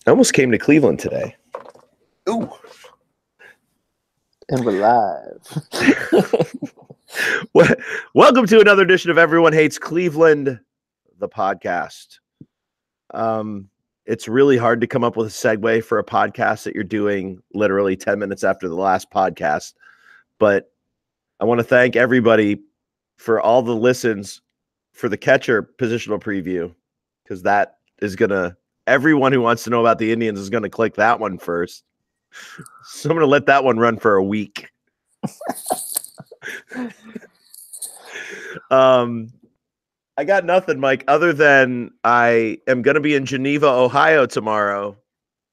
I almost came to Cleveland today. Ooh. And we're live. Welcome to another edition of Everyone Hates Cleveland, the podcast. It's really hard to come up with a segue for a podcast that you're doing literally 10 minutes after the last podcast. But I want to thank everybody for all the listens for the catcher positional preview, because that is going to, everyone who wants to know about the Indians is going to click that one first. So I'm going to let that one run for a week. I got nothing, Mike, other than I am going to be in Geneva, Ohio tomorrow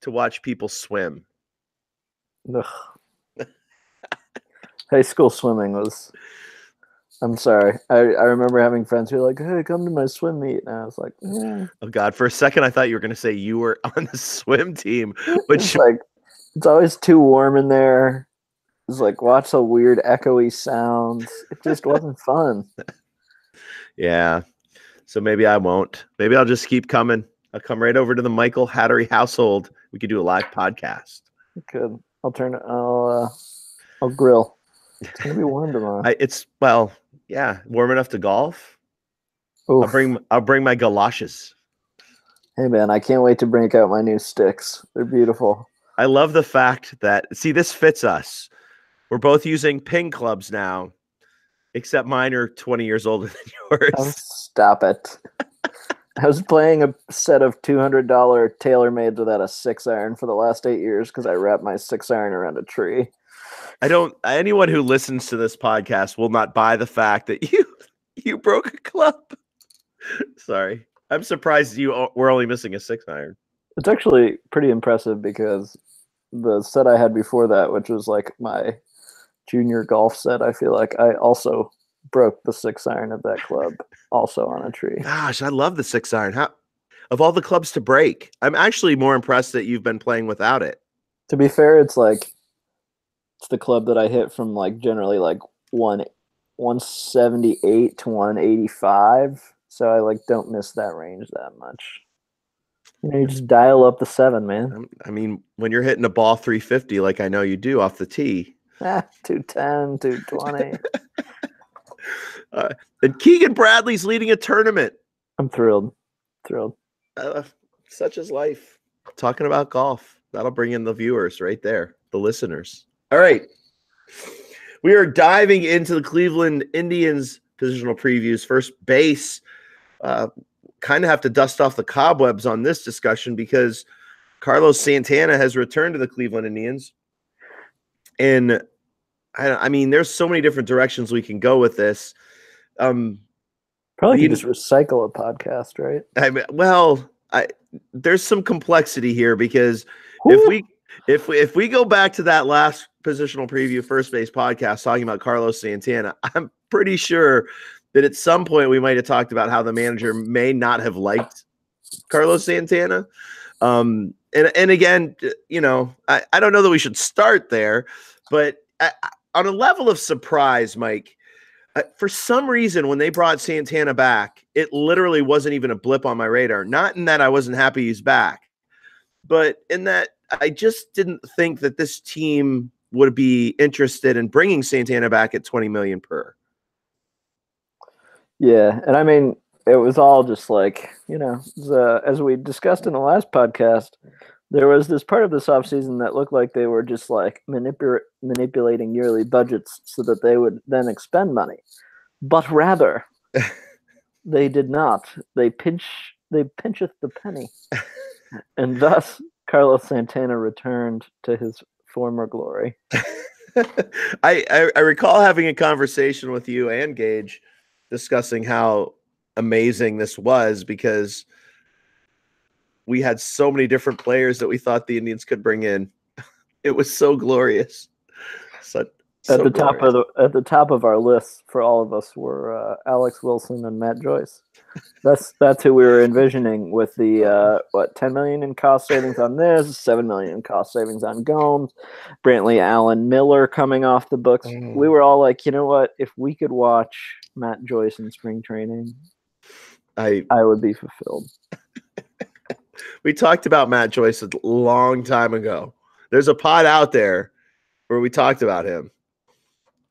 to watch people swim. High school swimming was, I'm sorry. I remember having friends who were like, hey, come to my swim meet. And I was like, Oh, God. For a second, I thought you were going to say you were on the swim team. Which it's always too warm in there. It's like, watch the weird echoey sounds. It just wasn't fun. Yeah. So maybe I won't. Maybe I'll just keep coming. I'll come right over to the Michael Hattery household. We could do a live podcast. Good. I'll grill. It's gonna be warm tomorrow. Warm enough to golf. Oof. I'll bring my galoshes. Hey man, I can't wait to break out my new sticks. They're beautiful. I love the fact that, see, this fits us. We're both using ping clubs now, except mine are 20 years older than yours. Oh, stop it. I was playing a set of $200 TaylorMades without a 6-iron for the last 8 years because I wrapped my 6-iron around a tree. Anyone who listens to this podcast will not buy the fact that you broke a club. Sorry. I'm surprised you were only missing a 6-iron. It's actually pretty impressive because the set I had before that, which was like my junior golf set, I feel like I also broke the 6-iron of that club also on a tree. Gosh, I love the 6-iron. How, of all the clubs to break, I'm actually more impressed that you've been playing without it. To be fair, it's the club that I hit from like generally like 178 to 185. So I like don't miss that range that much. You know, you just dial up the 7, man. I mean, when you're hitting a ball 350, like I know you do off the tee. 210, 220. And Keegan Bradley's leading a tournament. I'm thrilled. Such is life. Talking about golf. That'll bring in the viewers right there, the listeners. All right. We are diving into the Cleveland Indians positional previews. First base. Kind of have to dust off the cobwebs on this discussion because Carlos Santana has returned to the Cleveland Indians. And I mean, there's so many different directions we can go with this. Probably can just recycle a podcast, right? There's some complexity here because if we go back to that last positional preview first base podcast talking about Carlos Santana, I'm pretty sure that at some point we might have talked about how the manager may not have liked Carlos Santana. And again, you know, I don't know that we should start there, but on a level of surprise, Mike, for some reason, when they brought Santana back, it literally wasn't even a blip on my radar. Not in that I wasn't happy he's back, but in that I just didn't think that this team would be interested in bringing Santana back at $20 million per. Yeah, and I mean, it was all just like, you know, as we discussed in the last podcast, there was this part of this offseason that looked like they were just like manipulating yearly budgets so that they would then expend money. But rather, they did not. They pincheth the penny. And thus, Carlos Santana returned to his former glory. I recall having a conversation with you and Gage discussing how amazing this was because we had so many different players that we thought the Indians could bring in. It was so glorious. At the top of our list for all of us were Alex Wilson and Matt Joyce. That's who we were envisioning with the $10 million in cost savings on this, $7 million in cost savings on Gomes, Brantley Allen Miller coming off the books. We were all like, you know what? If we could watch Matt Joyce in spring training, I would be fulfilled. we talked about Matt Joyce a long time ago. There's a pod out there where we talked about him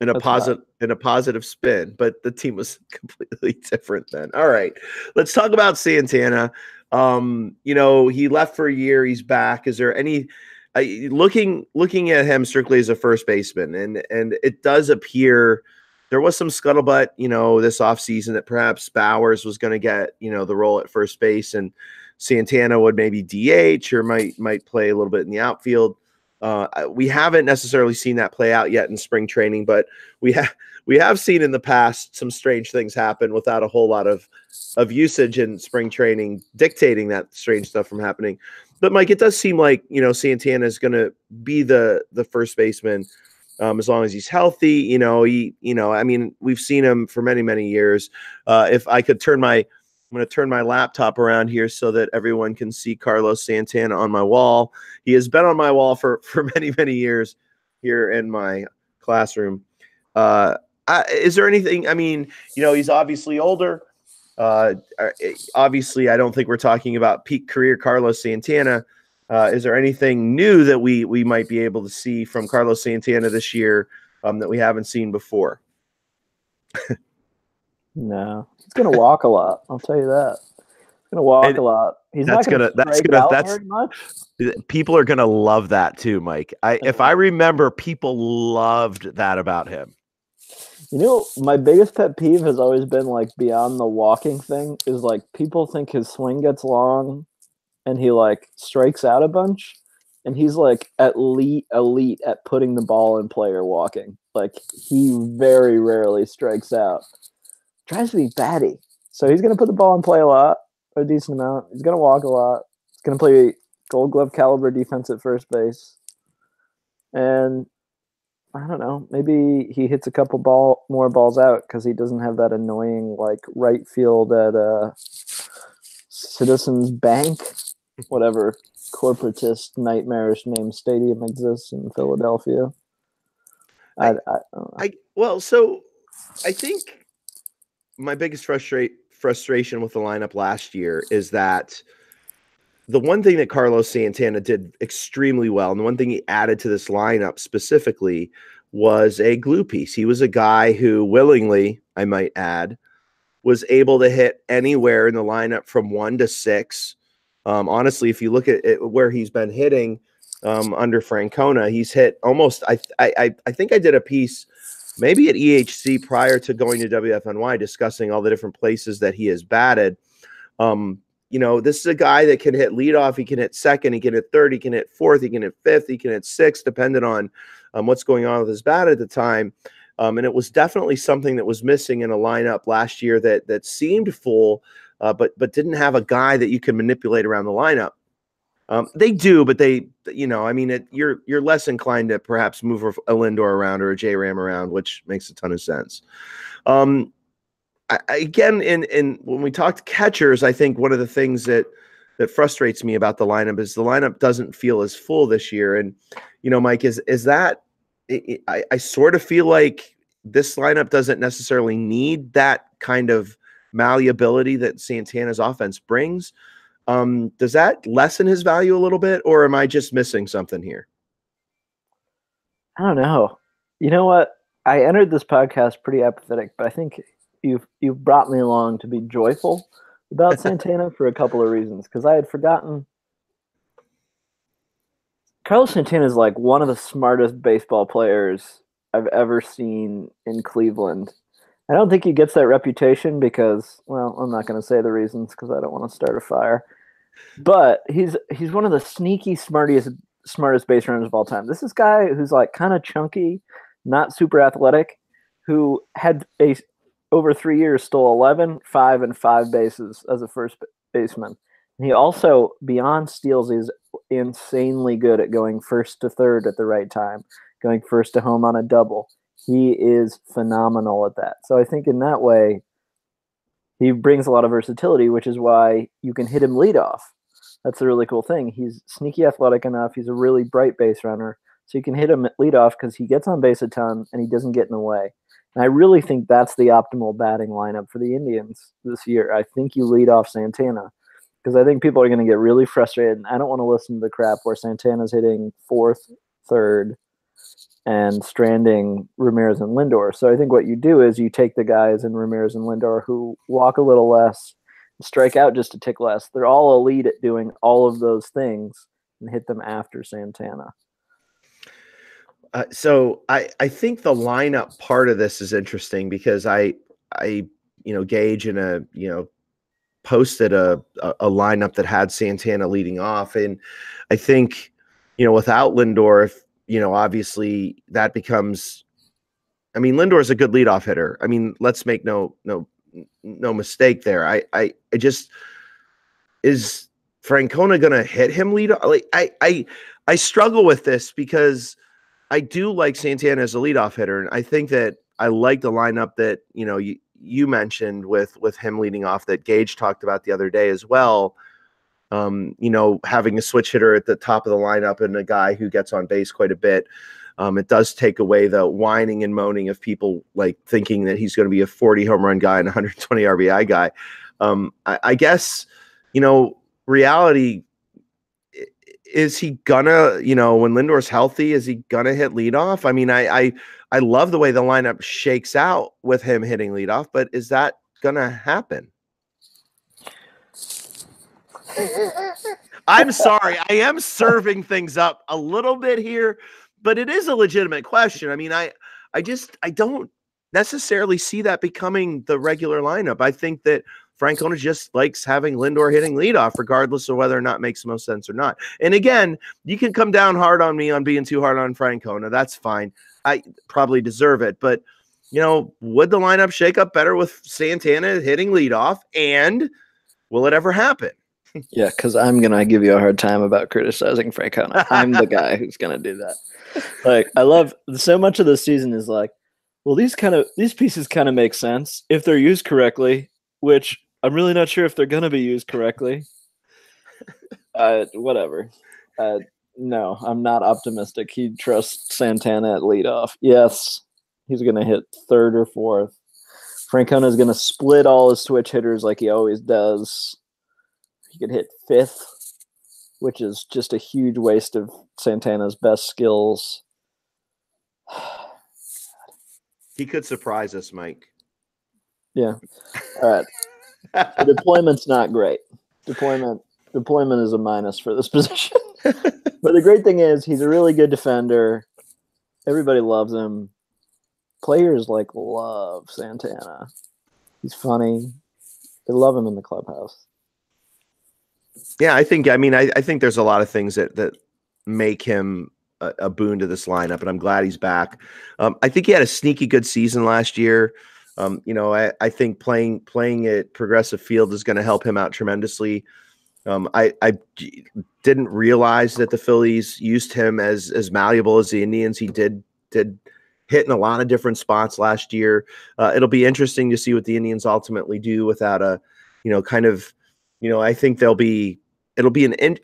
in a positive spin, but the team was completely different then. All right, let's talk about Santana. He left for a year. He's back. Is there any looking at him strictly as a first baseman, and it does appear there was some scuttlebutt, this offseason that perhaps Bauers was going to get, the role at first base, and Santana would maybe DH or might play a little bit in the outfield. We haven't necessarily seen that play out yet in spring training, but we have seen in the past some strange things happen without a whole lot of usage in spring training dictating that strange stuff from happening. But Mike, it does seem like, Santana is going to be the first baseman as long as he's healthy. We've seen him for many, many years. If I could I'm going to turn my laptop around here so that everyone can see Carlos Santana on my wall. He has been on my wall for many, many years here in my classroom. Is there anything, he's obviously older. Obviously, I don't think we're talking about peak career Carlos Santana. Is there anything new that we might be able to see from Carlos Santana this year that we haven't seen before? No, he's going to walk a lot. I'll tell you that. He's going to walk a lot. He's not going to strike out very much. People are going to love that too, Mike. If I remember, people loved that about him. My biggest pet peeve has always been like beyond the walking thing is like people think his swing gets long and he like strikes out a bunch, and he's like elite at putting the ball in play or walking. Like he very rarely strikes out. Tries to be batty. So he's going to put the ball in play a lot, a decent amount. He's going to walk a lot. He's going to play Gold Glove caliber defense at first base. And I don't know, maybe he hits a couple more balls out because he doesn't have that annoying like right field at Citizens Bank, whatever corporatist nightmarish name stadium exists in Philadelphia. I don't know. So I think my biggest frustration with the lineup last year is that the one thing that Carlos Santana did extremely well, and the one thing he added to this lineup specifically, was a glue piece. He was a guy who willingly, I might add, was able to hit anywhere in the lineup from 1 to 6. Honestly, if you look at it, where he's been hitting under Francona, he's hit almost. I think I did a piece maybe at EHC prior to going to WFNY discussing all the different places that he has batted. This is a guy that can hit leadoff. He can hit second. He can hit third. He can hit fourth. He can hit fifth. He can hit sixth, depending on what's going on with his bat at the time. And it was definitely something that was missing in a lineup last year that seemed full, but didn't have a guy that you can manipulate around the lineup. They do, but you're less inclined to perhaps move a Lindor around or a J Ram around, which makes a ton of sense. Again, when we talk to catchers, I think one of the things that frustrates me about the lineup is the lineup doesn't feel as full this year. And, Mike, is that I sort of feel like this lineup doesn't necessarily need that kind of malleability that Santana's offense brings. Does that lessen his value a little bit, or am I just missing something here? I don't know. You know what? I entered this podcast pretty apathetic, but I think you've brought me along to be joyful about Santana for a couple of reasons, because I had forgotten. Carlos Santana is like one of the smartest baseball players I've ever seen in Cleveland. I don't think he gets that reputation because, well, I'm not going to say the reasons because I don't want to start a fire. But he's one of the sneaky smartest base runners of all time. This is a guy who's like kind of chunky, not super athletic, who had over 3 years stole 11, 5, and 5 bases as a first baseman. And he also, beyond steals, is insanely good at going first to third at the right time, going first to home on a double. He is phenomenal at that. So I think in that way, he brings a lot of versatility, which is why you can hit him leadoff. That's a really cool thing. He's sneaky athletic enough. He's a really bright base runner. So you can hit him at leadoff because he gets on base a ton and he doesn't get in the way. And I really think that's the optimal batting lineup for the Indians this year. I think you lead off Santana. because I think people are going to get really frustrated. And I don't want to listen to the crap where Santana's hitting fourth, third, and stranding Ramirez and Lindor. So I think what you do is you take the guys in Ramirez and Lindor who walk a little less, strike out just a tick less. They're all elite at doing all of those things and hit them after Santana. So I think the lineup part of this is interesting because I Gage posted a lineup that had Santana leading off, and I think without Lindor, obviously that becomes. I mean, Lindor is a good leadoff hitter. I mean, let's make no mistake there. I just is Francona going to hit him lead? Like I struggle with this because I do like Santana as a leadoff hitter, and I think that I like the lineup that you mentioned with him leading off that Gage talked about the other day as well. Having a switch hitter at the top of the lineup and a guy who gets on base quite a bit. It does take away the whining and moaning of people like thinking that he's going to be a 40 home run guy and 120 RBI guy. I guess, reality, is he gonna, when Lindor's healthy, is he gonna hit leadoff? I mean, I love the way the lineup shakes out with him hitting leadoff, but is that gonna happen? I'm sorry, I am serving things up a little bit here, but it is a legitimate question. I mean, I don't necessarily see that becoming the regular lineup. I think that Francona just likes having Lindor hitting leadoff, regardless of whether or not it makes most sense or not. And again, you can come down hard on me on being too hard on Francona. That's fine. I probably deserve it. But, would the lineup shake up better with Santana hitting leadoff? And will it ever happen? Yeah, because I'm going to give you a hard time about criticizing Francona. I'm the guy who's going to do that. Like, I love so much of this season is like, well, these pieces kind of make sense if they're used correctly, which I'm really not sure if they're going to be used correctly. Whatever. No, I'm not optimistic. He trusts Santana at leadoff. Yes, he's going to hit third or fourth. Francona is going to split all his switch hitters like he always does. He could hit fifth, which is just a huge waste of Santana's best skills. He could surprise us, Mike. Yeah. All right. The deployment's not great. Deployment is a minus for this position. But the great thing is he's a really good defender. Everybody loves him. Players love Santana. He's funny. They love him in the clubhouse. Yeah, I think there's a lot of things that make him a boon to this lineup, and I'm glad he's back. I think he had a sneaky good season last year. I think playing at Progressive Field is going to help him out tremendously. I didn't realize that the Phillies used him as malleable as the Indians. He did hit in a lot of different spots last year. It'll be interesting to see what the Indians ultimately do without a, I think it'll be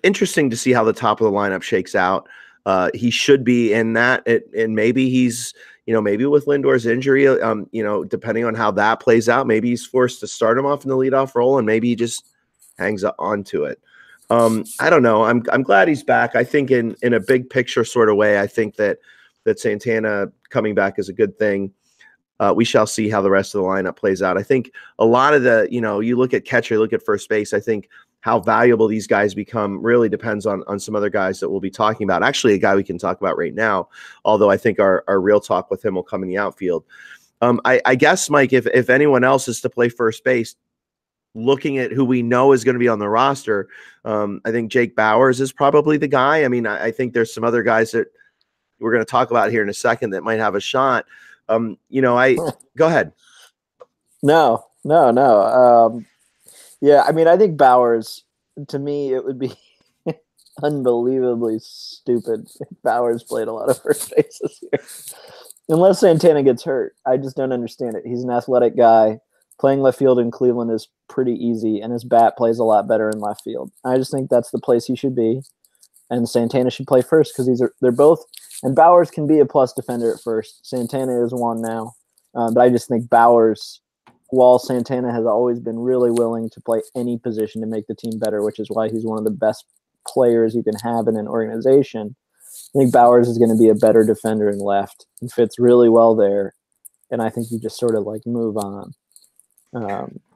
interesting to see how the top of the lineup shakes out. He should be in that, and maybe he's, maybe with Lindor's injury, depending on how that plays out, maybe he's forced to start him off in the leadoff role, and maybe he just hangs onto it. I don't know. I'm glad he's back. I think in a big picture sort of way, I think that Santana coming back is a good thing. We shall see how the rest of the lineup plays out. I think a lot of the, you look at catcher, look at first base. I think how valuable these guys become really depends on some other guys that we'll be talking about. Actually, a guy we can talk about right now, although I think our real talk with him will come in the outfield. I guess, Mike, if anyone else is to play first base, looking at who we know is going to be on the roster, I think Jake Bauers is probably the guy. I mean, I think there's some other guys that we're going to talk about here in a second that might have a shot. Go ahead. No. Yeah, I mean, I think Bauers, to me, it would be unbelievably stupid if Bauers played a lot of first base this year. Unless Santana gets hurt. I just don't understand it. He's an athletic guy. Playing left field in Cleveland is pretty easy, and his bat plays a lot better in left field. I just think that's the place he should be, and Santana should play first because they're both – and Bauers can be a plus defender at first. Santana is one now. But I just think Bauers while Santana has always been really willing to play any position to make the team better, which is why he's one of the best players you can have in an organization, I think Bauers is going to be a better defender in left and fits really well there. And I think you just sort of like move on.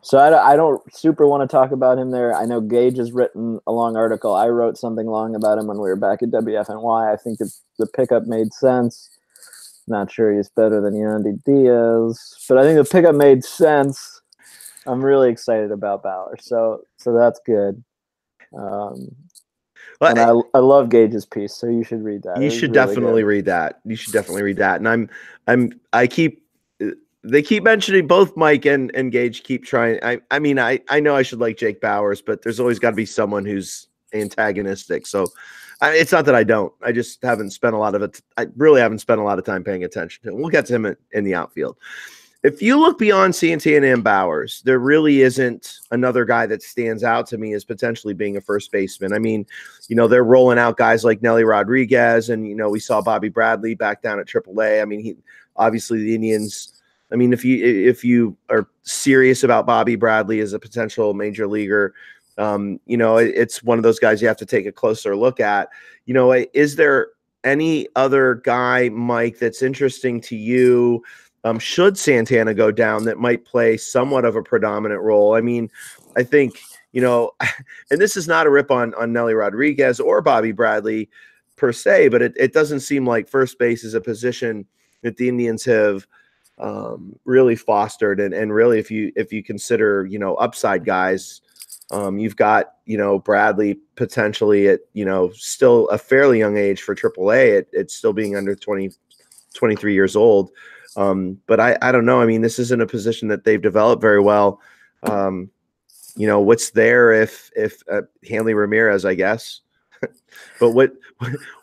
So I don't super want to talk about him there. I know Gage has written a long article. I wrote something long about him when we were back at WFNY. I think the pickup made sense. Not sure he's better than Yandy Diaz, but I think the pickup made sense. I'm really excited about Bauer, so that's good. And I love Gage's piece, so you should read that. You should definitely read that. You should definitely read that. And they keep mentioning both Mike and Gage keep trying. I mean, I know I should like Jake Bauers, but there's always got to be someone who's antagonistic. So it's not that I don't. I just haven't spent a lot of it. I really haven't spent a lot of time paying attention to him. We'll get to him in the outfield. If you look beyond Santana and Bauers, there really isn't another guy that stands out to me as potentially being a first baseman. I mean, they're rolling out guys like Nelly Rodriguez, and, we saw Bobby Bradley back down at AAA. I mean, obviously the Indians. I mean, if you are serious about Bobby Bradley as a potential major leaguer, it's one of those guys you have to take a closer look at. Is there any other guy, Mike, that's interesting to you? Should Santana go down, that might play somewhat of a predominant role? I mean, I think, and this is not a rip on Nelly Rodriguez or Bobby Bradley per se, but it doesn't seem like first base is a position that the Indians have really fostered. And really, if you consider, upside guys, you've got, Bradley potentially at, still a fairly young age for AAA. It's still being under 23 years old. But I don't know. I mean, this isn't a position that they've developed very well. What's there if Hanley Ramirez, I guess, but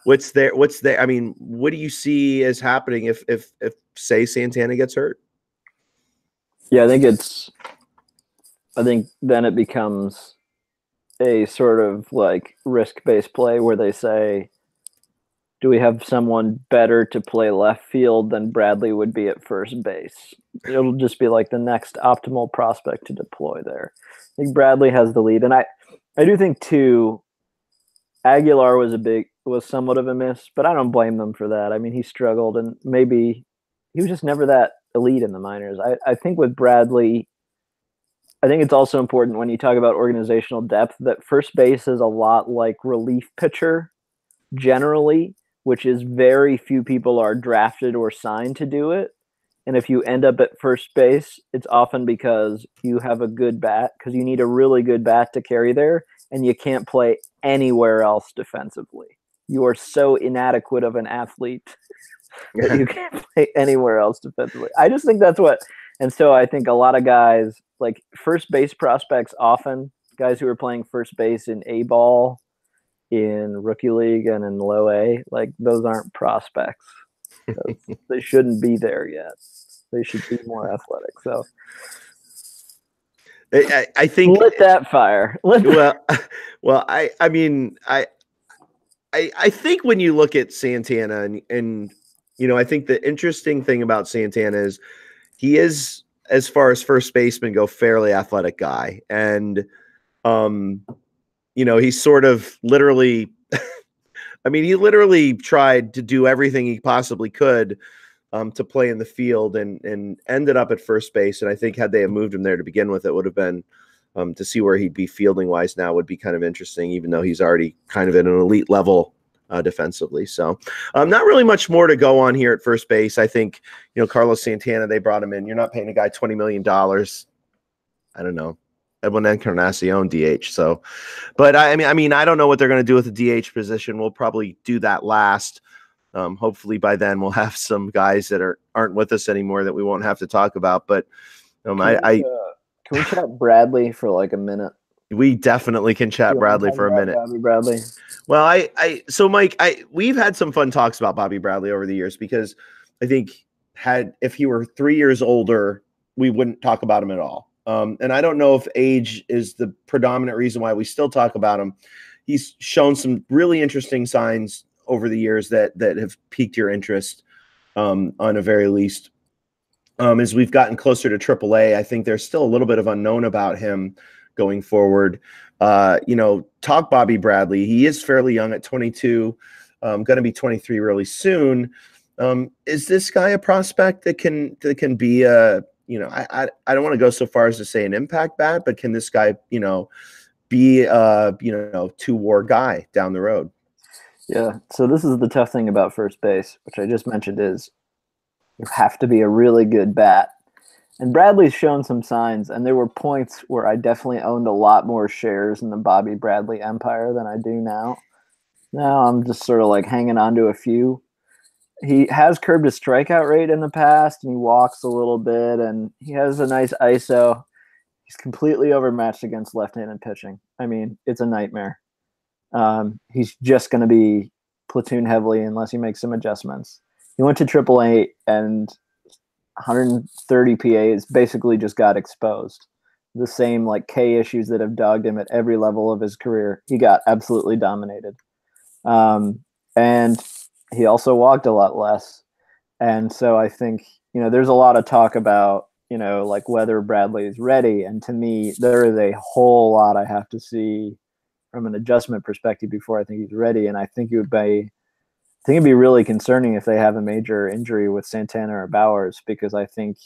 what's there? I mean, what do you see as happening if say Santana gets hurt? Yeah, I think then it becomes a sort of like risk-based play where they say, do we have someone better to play left field than Bradley would be at first base? It'll just be like the next optimal prospect to deploy there. I think Bradley has the lead. And I do think too, Aguilar was somewhat of a miss, but I don't blame them for that. I mean, he struggled and maybe he was just never that elite in the minors. I think with Bradley, I think it's also important when you talk about organizational depth that first base is a lot like relief pitcher generally, which is very few people are drafted or signed to do it. And if you end up at first base, it's often because you have a good bat, because you need a really good bat to carry there, and you can't play anywhere else defensively. You are so inadequate of an athlete that you can't play anywhere else defensively. I just think that's what, and so I think a lot of guys, like first base prospects, often guys who are playing first base in A ball, in rookie league and in low A, like those aren't prospects. They shouldn't be there yet. They should be more athletic. So I think lit that fire. Well, I mean, I think when you look at Santana and I think the interesting thing about Santana is he is, as far as first baseman go, fairly athletic guy. And, he's sort of literally, I mean, he literally tried to do everything he possibly could to play in the field and ended up at first base. And I think had they have moved him there to begin with, it would have been to see where he'd be fielding wise now would be kind of interesting, even though he's already kind of at an elite level defensively. So not really much more to go on here at first base. I think, Carlos Santana, they brought him in. You're not paying a guy $20 million. I don't know. Edwin Encarnacion DH. So, but I mean, I don't know what they're going to do with the DH position. We'll probably do that last. Hopefully by then we'll have some guys that aren't with us anymore that we won't have to talk about. But can we chat Bradley for like a minute? We definitely can chat Bradley for a minute. Bobby Bradley. Well, so Mike, we've had some fun talks about Bobby Bradley over the years because I think if he were 3 years older, we wouldn't talk about him at all. And I don't know if age is the predominant reason why we still talk about him. He's shown some really interesting signs over the years that have piqued your interest on a very least. As we've gotten closer to AAA, I think there's still a little bit of unknown about him going forward. Talk Bobby Bradley. He is fairly young at 22, going to be 23 really soon. Is this guy a prospect that can be a, I don't want to go so far as to say an impact bat, but can this guy, be a, 2-WAR guy down the road? Yeah. So this is the tough thing about first base, which I just mentioned, is you have to be a really good bat. And Bradley's shown some signs, and there were points where I definitely owned a lot more shares in the Bobby Bradley empire than I do now. Now I'm just sort of like hanging on to a few. He has curbed his strikeout rate in the past, and he walks a little bit, and he has a nice ISO. He's completely overmatched against left-handed pitching. I mean, it's a nightmare. He's just going to be platoon heavily unless he makes some adjustments. He went to AAA, and 130 PAs basically just got exposed. The same like K issues that have dogged him at every level of his career. He got absolutely dominated. And he also walked a lot less. And so I think, there's a lot of talk about, like whether Bradley is ready. And to me, there is a whole lot I have to see from an adjustment perspective before I think he's ready. And I think it'd be really concerning if they have a major injury with Santana or Bauers, because I think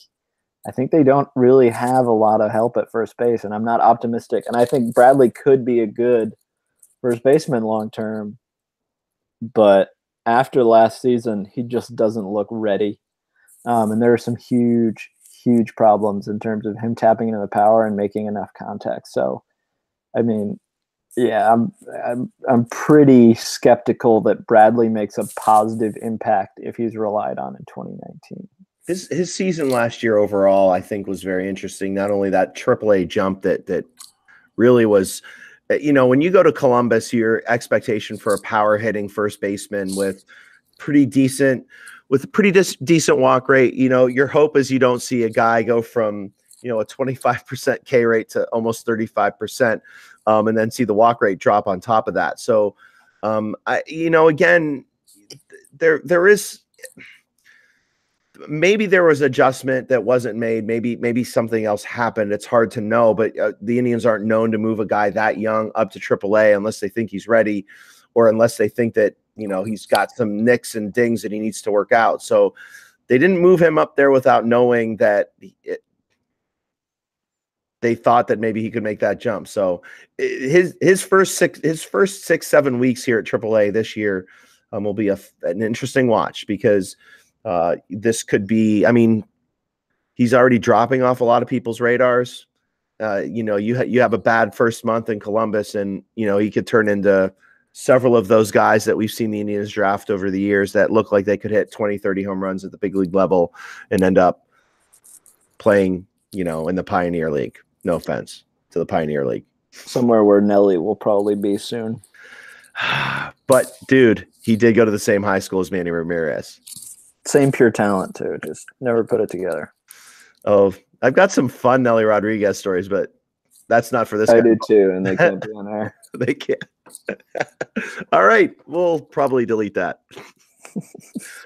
they don't really have a lot of help at first base, and I'm not optimistic. And I think Bradley could be a good first baseman long term, but after last season, he just doesn't look ready. And there are some huge, huge problems in terms of him tapping into the power and making enough contact. So, I mean, yeah, I'm pretty skeptical that Bradley makes a positive impact if he's relied on in 2019. His season last year overall, I think, was very interesting. Not only that AAA jump that really was, when you go to Columbus, your expectation for a power hitting first baseman with pretty decent walk rate, your hope is you don't see a guy go from a 25% K rate to almost 35%, and then see the walk rate drop on top of that. So, again, there is. Maybe there was adjustment that wasn't made. Maybe something else happened. It's hard to know, but the Indians aren't known to move a guy that young up to AAA unless they think he's ready, or unless they think that, he's got some nicks and dings that he needs to work out. So they didn't move him up there without knowing that they thought that maybe he could make that jump. So his first 6-7 weeks here at AAA this year will be an interesting watch, because this could be, he's already dropping off a lot of people's radars. You have a bad first month in Columbus, and, he could turn into several of those guys that we've seen the Indians draft over the years that look like they could hit 20, 30 home runs at the big league level and end up playing, in the Pioneer League. No offense to the Pioneer League. Somewhere where Nelly will probably be soon. But, dude, he did go to the same high school as Manny Ramirez. Same pure talent, too. Just never put it together. Oh, I've got some fun Nelly Rodriguez stories, but that's not for this. I do, too, and they can't be on air. They can't. All right. We'll probably delete that.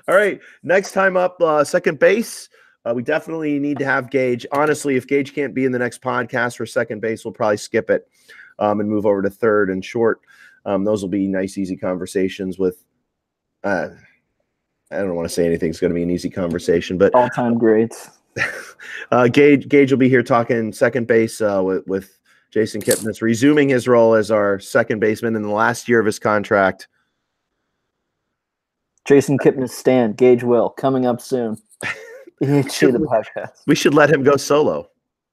All right. Next time up, second base. We definitely need to have Gage. Honestly, if Gage can't be in the next podcast for second base, we'll probably skip it and move over to third and short. Those will be nice, easy conversations with I don't want to say anything's going to be an easy conversation, but all-time greats. Gage will be here talking second base with Jason Kipnis, resuming his role as our second baseman in the last year of his contract. Jason Kipnis stand, Gage will, coming up soon. The podcast. We should let him go solo.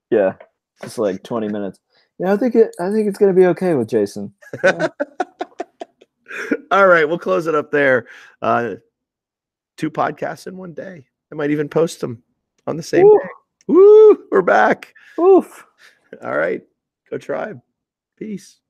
Yeah, just like 20 minutes. Yeah, I think it's going to be okay with Jason. Yeah. All right, we'll close it up there. 2 podcasts in one day. I might even post them on the same day. Woo! We're back. Oof. All right. Go Tribe. Peace.